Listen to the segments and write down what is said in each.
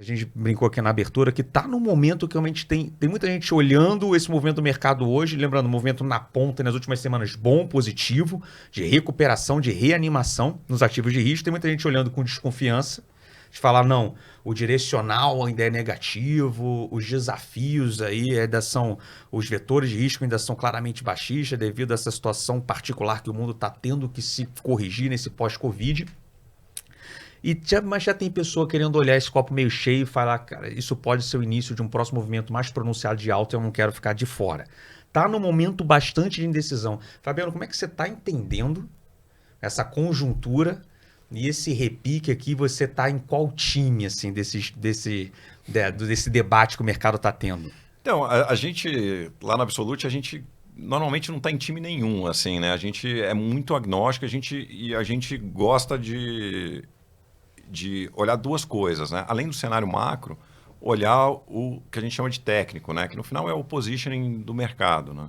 A gente brincou aqui na abertura que está no momento que realmente tem muita gente olhando esse movimento do mercado hoje, lembrando, o movimento na ponta nas últimas semanas bom, positivo, de recuperação, de reanimação nos ativos de risco. Tem muita gente olhando com desconfiança, de falar, não, o direcional ainda é negativo, os desafios aí ainda são, os vetores de risco ainda são claramente baixistas devido a essa situação particular que o mundo está tendo que se corrigir nesse pós-Covid. Mas já tem pessoa querendo olhar esse copo meio cheio e falar, cara, isso pode ser o início de um próximo movimento mais pronunciado de alta e eu não quero ficar de fora. Tá num momento bastante de indecisão. Fabiano, como é que você está entendendo essa conjuntura e esse repique aqui? Você está em qual time assim, desse debate que o mercado está tendo? Então, a gente, lá na Absolute, a gente normalmente não está em time nenhum, assim, né? A gente é muito agnóstico, a gente gosta de olhar duas coisas, né? Além do cenário macro, olhar o que a gente chama de técnico, né? Que no final é o positioning do mercado, né?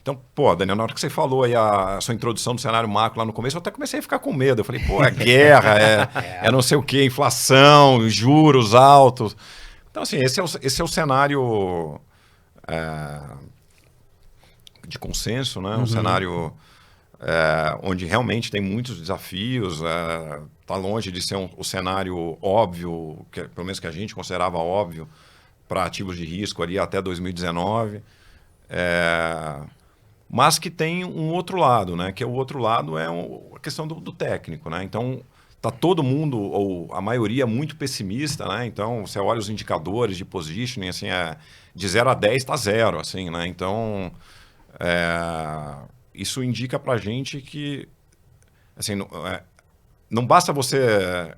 Então, pô, Daniel, na hora que você falou aí a sua introdução do cenário macro lá no começo, eu até comecei a ficar com medo. Eu falei, pô, é guerra, é não sei o quê, inflação, juros altos. Então, assim, esse é o cenário de consenso, né? Um cenário onde realmente tem muitos desafios, está longe de ser o cenário óbvio, pelo menos que a gente considerava óbvio, para ativos de risco ali até 2019, mas que tem um outro lado, né? Que o outro lado é a questão do técnico, né? Então, está todo mundo, ou a maioria, muito pessimista, né? Então, você olha os indicadores de positioning, assim, de 0 a 10 está 0, assim, né? Então, isso indica para a gente que assim, não basta você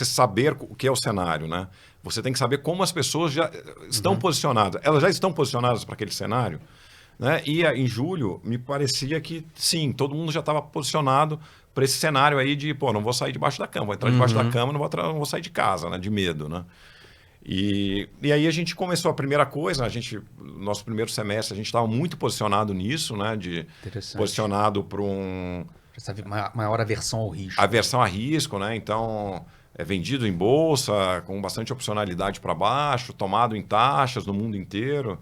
saber o que é o cenário, né? Você tem que saber como as pessoas já estão posicionadas. Elas já estão posicionadas para aquele cenário, né? E em julho me parecia que sim, todo mundo já estava posicionado para esse cenário aí de, pô, não vou sair debaixo da cama, vou entrar debaixo da cama, não vou sair de casa, né? De medo, né? E aí a gente começou a primeira coisa, nosso primeiro semestre a gente estava muito posicionado nisso, né? Posicionado para essa maior aversão ao risco. Aversão a risco, né? Então é vendido em bolsa, com bastante opcionalidade para baixo, tomado em taxas no mundo inteiro,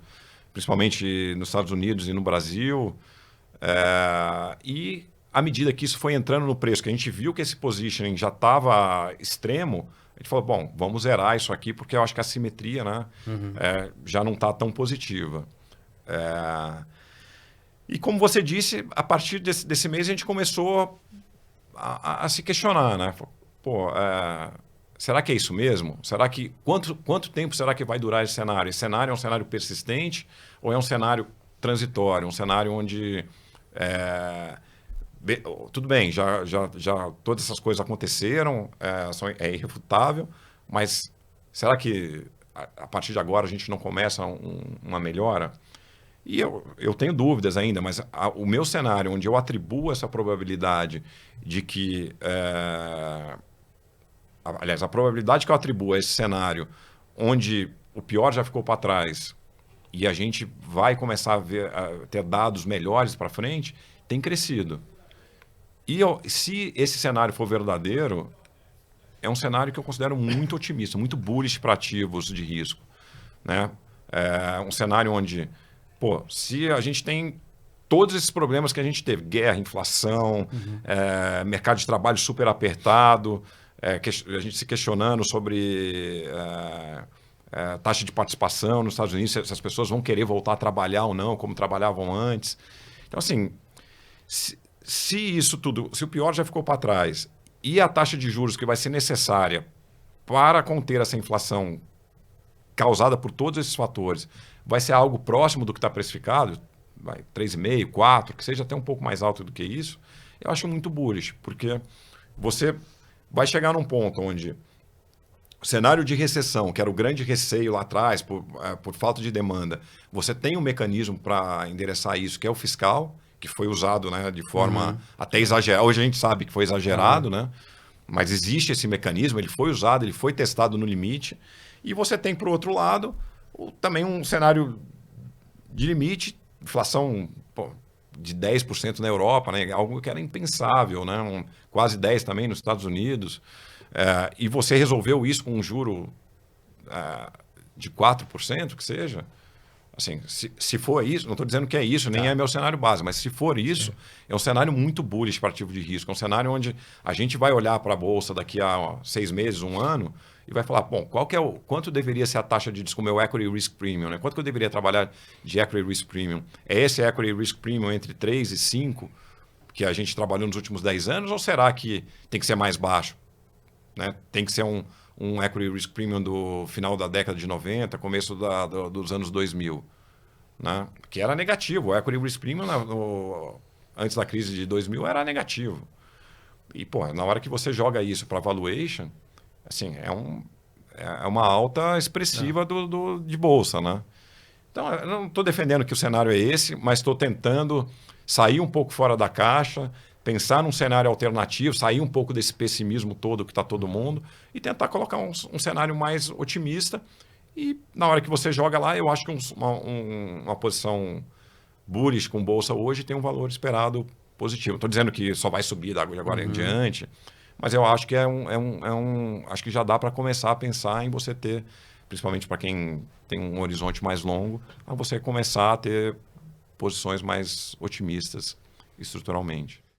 principalmente nos Estados Unidos e no Brasil. E à medida que isso foi entrando no preço, que a gente viu que esse positioning já estava extremo, a gente falou, bom, vamos zerar isso aqui, porque eu acho que a simetria, né, já não está tão positiva. E como você disse, a partir desse mês a gente começou a se questionar, né? Pô, será que é isso mesmo? Será que quanto tempo será que vai durar esse cenário? Esse cenário é um cenário persistente ou é um cenário transitório? Um cenário onde tudo bem, já todas essas coisas aconteceram, é irrefutável, mas será que a partir de agora a gente não começa uma melhora? E eu tenho dúvidas ainda, mas o meu cenário, onde eu atribuo essa probabilidade de que... aliás, a probabilidade que eu atribuo a esse cenário, onde o pior já ficou para trás e a gente vai começar a ter dados melhores para frente, tem crescido. E se esse cenário for verdadeiro, é um cenário que eu considero muito otimista, muito bullish para ativos de risco, né? É um cenário onde, pô, se a gente tem todos esses problemas que a gente teve, guerra, inflação, mercado de trabalho super apertado, a gente se questionando sobre taxa de participação nos Estados Unidos, se as pessoas vão querer voltar a trabalhar ou não, como trabalhavam antes. Então, assim, se isso tudo, se o pior já ficou para trás e a taxa de juros que vai ser necessária para conter essa inflação causada por todos esses fatores vai ser algo próximo do que está precificado, 3,5%, 4%, que seja até um pouco mais alto do que isso, eu acho muito bullish, porque você vai chegar num ponto onde o cenário de recessão, que era o grande receio lá atrás, por falta de demanda, você tem um mecanismo para endereçar isso, que é o fiscal, que foi usado, né, de forma até exagerada. Hoje a gente sabe que foi exagerado, né? Mas existe esse mecanismo, ele foi usado, ele foi testado no limite. E você tem, por outro lado, também um cenário de limite, inflação de 10% na Europa, né? Algo que era impensável, né? Quase 10% também nos Estados Unidos. E você resolveu isso com um juro de 4%, que seja. Assim, se for isso, não estou dizendo que é isso, nem é meu cenário base, mas se for isso, é um cenário muito bullish para ativo de risco. É um cenário onde a gente vai olhar para a Bolsa daqui a 6 meses, 1 ano, e vai falar, bom, quanto deveria ser a taxa de risco, o meu Equity Risk Premium, né? Quanto que eu deveria trabalhar de Equity Risk Premium? É esse Equity Risk Premium entre 3 e 5 que a gente trabalhou nos últimos 10 anos, ou será que tem que ser mais baixo? Né? Tem que ser um Equity Risk Premium do final da década de 90, começo dos anos 2000, né? Que era negativo. O Equity Risk Premium, antes da crise de 2000, era negativo. E, pô, na hora que você joga isso para valuation, assim, é uma alta expressiva de bolsa, né? Então, eu não estou defendendo que o cenário é esse, mas estou tentando sair um pouco fora da caixa, pensar num cenário alternativo, sair um pouco desse pessimismo todo que está todo mundo e tentar colocar um cenário mais otimista. E na hora que você joga lá, eu acho que uma posição bullish com bolsa hoje tem um valor esperado positivo. Estou dizendo que só vai subir de agora em diante, mas eu acho que acho que já dá para começar a pensar em você ter, principalmente para quem tem um horizonte mais longo, a você começar a ter posições mais otimistas estruturalmente.